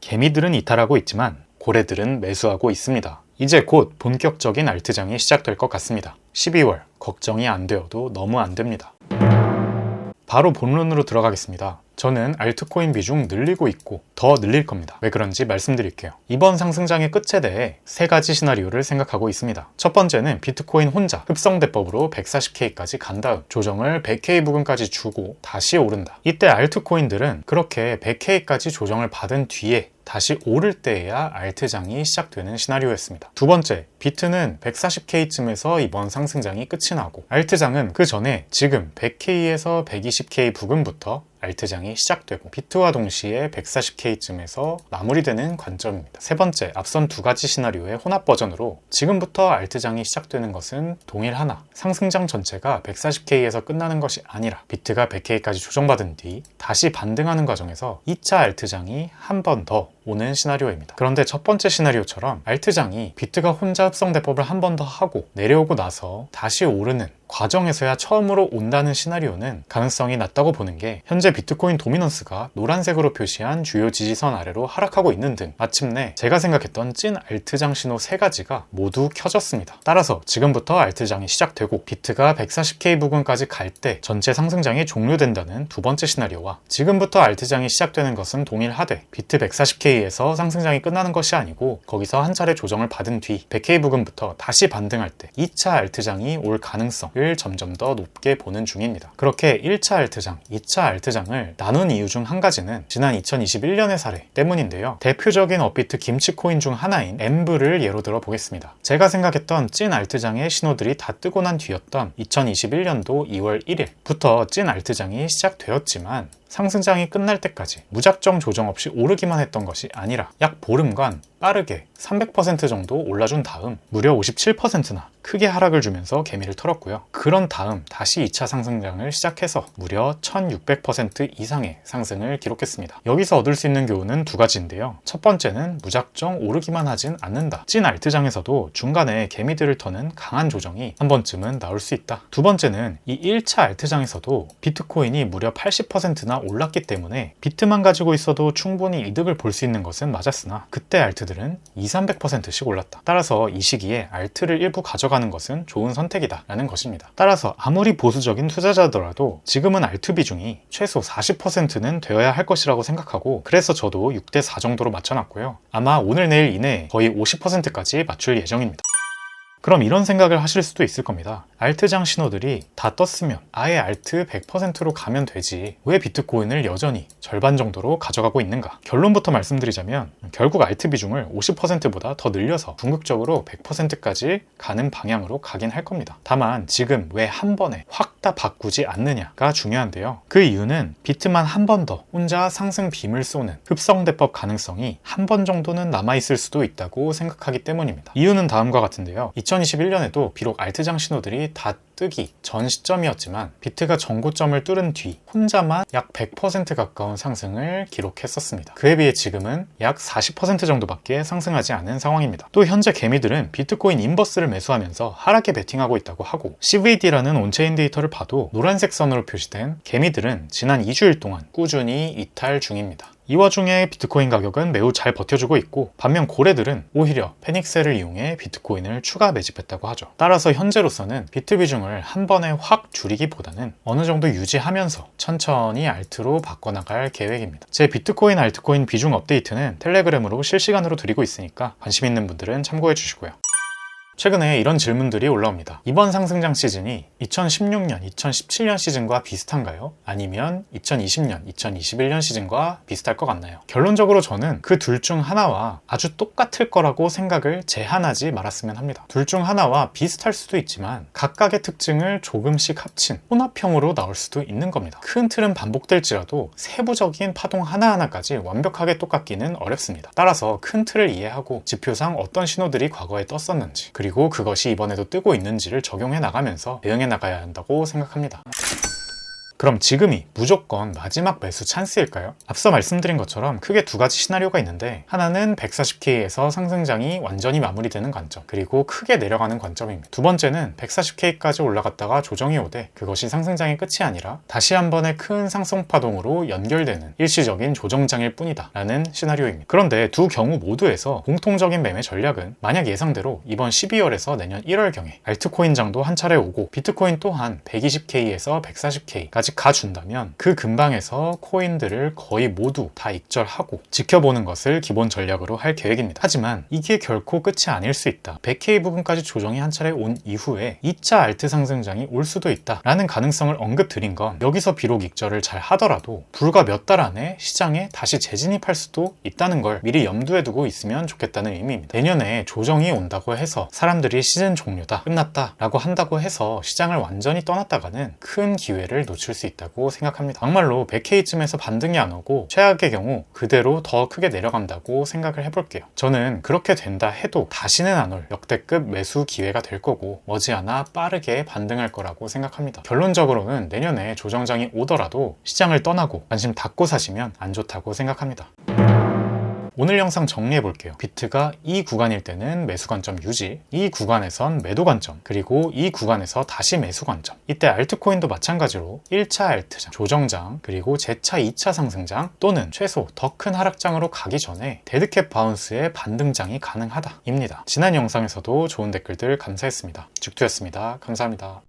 개미들은 이탈하고 있지만 고래들은 매수하고 있습니다. 이제 곧 본격적인 알트장이 시작될 것 같습니다. 12월, 걱정이 안 되어도 너무 안 됩니다. 바로 본론으로 들어가겠습니다. 저는 알트코인 비중 늘리고 있고 더 늘릴 겁니다. 왜 그런지 말씀드릴게요. 이번 상승장의 끝에 대해 세 가지 시나리오를 생각하고 있습니다. 첫 번째는 비트코인 혼자 흡성대법으로 140K까지 간 다음 조정을 100K 부근까지 주고 다시 오른다. 이때 알트코인들은 그렇게 100K까지 조정을 받은 뒤에 다시 오를 때에야 알트장이 시작되는 시나리오였습니다. 두 번째, 비트는 140K쯤에서 이번 상승장이 끝이 나고 알트장은 그 전에 지금 100K에서 120K 부근부터 알트장이 시작되고 비트와 동시에 140K쯤에서 마무리되는 관점입니다. 세 번째, 앞선 두 가지 시나리오의 혼합 버전으로 지금부터 알트장이 시작되는 것은 동일하나 상승장 전체가 140K에서 끝나는 것이 아니라 비트가 100K까지 조정받은 뒤 다시 반등하는 과정에서 2차 알트장이 한 번 더 오는 시나리오입니다. 그런데 첫 번째 시나리오처럼 알트장이 비트가 혼자 흡성대법을 한 번 더 하고 내려오고 나서 다시 오르는 과정에서야 처음으로 온다는 시나리오는 가능성이 낮다고 보는 게 현재 비트코인 도미넌스가 노란색으로 표시한 주요 지지선 아래로 하락하고 있는 등 마침내 제가 생각했던 찐 알트장 신호 세 가지가 모두 켜졌습니다. 따라서 지금부터 알트장이 시작되고 비트가 140K 부근까지 갈 때 전체 상승장이 종료된다는 두 번째 시나리오와 지금부터 알트장이 시작되는 것은 동일하되 비트 140K에서 상승장이 끝나는 것이 아니고 거기서 한 차례 조정을 받은 뒤 100K 부근부터 다시 반등할 때 2차 알트장이 올 가능성 을 점점 더 높게 보는 중입니다. 그렇게 1차 알트장, 2차 알트장을 나눈 이유 중 한 가지는 지난 2021년의 사례 때문인데요. 대표적인 업비트 김치코인 중 하나인 엠브를 예로 들어 보겠습니다. 제가 생각했던 찐 알트장의 신호들이 다 뜨고 난 뒤였던 2021년도 2월 1일부터 찐 알트장이 시작되었지만 상승장이 끝날 때까지 무작정 조정 없이 오르기만 했던 것이 아니라 약 보름간 빠르게 300% 정도 올라준 다음 무려 57%나 크게 하락을 주면서 개미를 털었고요. 그런 다음 다시 2차 상승장을 시작해서 무려 1600% 이상의 상승을 기록했습니다. 여기서 얻을 수 있는 교훈은 두 가지인데요. 첫 번째는 무작정 오르기만 하진 않는다. 찐 알트장에서도 중간에 개미들을 터는 강한 조정이 한 번쯤은 나올 수 있다. 두 번째는 이 1차 알트장에서도 비트코인이 무려 80%나 올랐기 때문에 비트만 가지고 있어도 충분히 이득을 볼 수 있는 것은 맞았으나 그때 알트들은 200~300%씩 올랐다. 따라서 이 시기에 알트를 일부 가져가는 것은 좋은 선택이다 라는 것입니다. 따라서 아무리 보수적인 투자자더라도 지금은 알트 비중이 최소 40%는 되어야 할 것이라고 생각하고 그래서 저도 6대4 정도로 맞춰놨고요. 아마 오늘 내일 이내에 거의 50%까지 맞출 예정입니다. 그럼 이런 생각을 하실 수도 있을 겁니다. 알트장 신호들이 다 떴으면 아예 알트 100%로 가면 되지 왜 비트코인을 여전히 절반 정도로 가져가고 있는가? 결론부터 말씀드리자면 결국 알트 비중을 50%보다 더 늘려서 궁극적으로 100%까지 가는 방향으로 가긴 할 겁니다. 다만 지금 왜 한 번에 확 다 바꾸지 않느냐가 중요한데요. 그 이유는 비트만 한 번 더 혼자 상승 빔을 쏘는 흡성대법 가능성이 한 번 정도는 남아있을 수도 있다고 생각하기 때문입니다. 이유는 다음과 같은데요. 2021년에도 비록 알트장 신호들이 다 뜨기 전 시점이었지만 비트가 전고점을 뚫은 뒤 혼자만 약 100% 가까운 상승을 기록했었습니다. 그에 비해 지금은 약 40% 정도밖에 상승하지 않은 상황입니다. 또 현재 개미들은 비트코인 인버스를 매수하면서 하락에 베팅하고 있다고 하고 CVD라는 온체인 데이터를 봐도 노란색 선으로 표시된 개미들은 지난 2주일 동안 꾸준히 이탈 중입니다. 이 와중에 비트코인 가격은 매우 잘 버텨주고 있고 반면 고래들은 오히려 패닉셀을 이용해 비트코인을 추가 매집했다고 하죠. 따라서 현재로서는 비트 비중을 한 번에 확 줄이기보다는 어느 정도 유지하면서 천천히 알트로 바꿔나갈 계획입니다. 제 비트코인 알트코인 비중 업데이트는 텔레그램으로 실시간으로 드리고 있으니까 관심 있는 분들은 참고해 주시고요. 최근에 이런 질문들이 올라옵니다. 이번 상승장 시즌이 2016년, 2017년 시즌과 비슷한가요? 아니면 2020년, 2021년 시즌과 비슷할 것 같나요? 결론적으로 저는 그 둘 중 하나와 아주 똑같을 거라고 생각을 제한하지 말았으면 합니다. 둘 중 하나와 비슷할 수도 있지만 각각의 특징을 조금씩 합친 혼합형으로 나올 수도 있는 겁니다. 큰 틀은 반복될지라도 세부적인 파동 하나하나까지 완벽하게 똑같기는 어렵습니다. 따라서 큰 틀을 이해하고 지표상 어떤 신호들이 과거에 떴었는지 그리고 그것이 이번에도 뜨고 있는지를 적용해 나가면서 대응해 나가야 한다고 생각합니다. 그럼 지금이 무조건 마지막 매수 찬스일까요? 앞서 말씀드린 것처럼 크게 두 가지 시나리오가 있는데, 하나는 140K에서 상승장이 완전히 마무리되는 관점, 그리고 크게 내려가는 관점입니다. 두 번째는 140K까지 올라갔다가 조정이 오되 그것이 상승장의 끝이 아니라 다시 한 번의 큰 상승파동으로 연결되는 일시적인 조정장일 뿐이다 라는 시나리오입니다. 그런데 두 경우 모두에서 공통적인 매매 전략은, 만약 예상대로 이번 12월에서 내년 1월경에 알트코인장도 한 차례 오고 비트코인 또한 120K에서 140K까지 가준다면 그 근방에서 코인들을 거의 모두 다 익절하고 지켜보는 것을 기본 전략으로 할 계획입니다. 하지만 이게 결코 끝이 아닐 수 있다. 100K 부근까지 조정이 한 차례 온 이후에 2차 알트 상승장이 올 수도 있다 라는 가능성을 언급드린 건, 여기서 비록 익절을 잘 하더라도 불과 몇 달 안에 시장에 다시 재진입할 수도 있다는 걸 미리 염두에 두고 있으면 좋겠다는 의미입니다. 내년에 조정이 온다고 해서 사람들이 시즌 종료다, 끝났다 라고 한다고 해서 시장을 완전히 떠났다가는 큰 기회를 놓칠 수 있다고 생각합니다. 막말로 100K쯤에서 반등이 안 오고 최악의 경우 그대로 더 크게 내려간다고 생각을 해볼게요. 저는 그렇게 된다 해도 다시는 안 올 역대급 매수 기회가 될 거고, 머지않아 빠르게 반등할 거라고 생각합니다. 결론적으로는 내년에 조정장이 오더라도 시장을 떠나고 관심 닫고 사시면 안 좋다고 생각합니다. 오늘 영상 정리해 볼게요. 비트가 이 구간일 때는 매수 관점 유지, 이 구간에선 매도 관점, 그리고 이 구간에서 다시 매수 관점. 이때 알트코인도 마찬가지로 1차 알트장, 조정장, 그리고 재차 2차 상승장, 또는 최소 더 큰 하락장으로 가기 전에 데드캣 바운스의 반등장이 가능하다 입니다. 지난 영상에서도 좋은 댓글들 감사했습니다. 죽투였습니다. 감사합니다.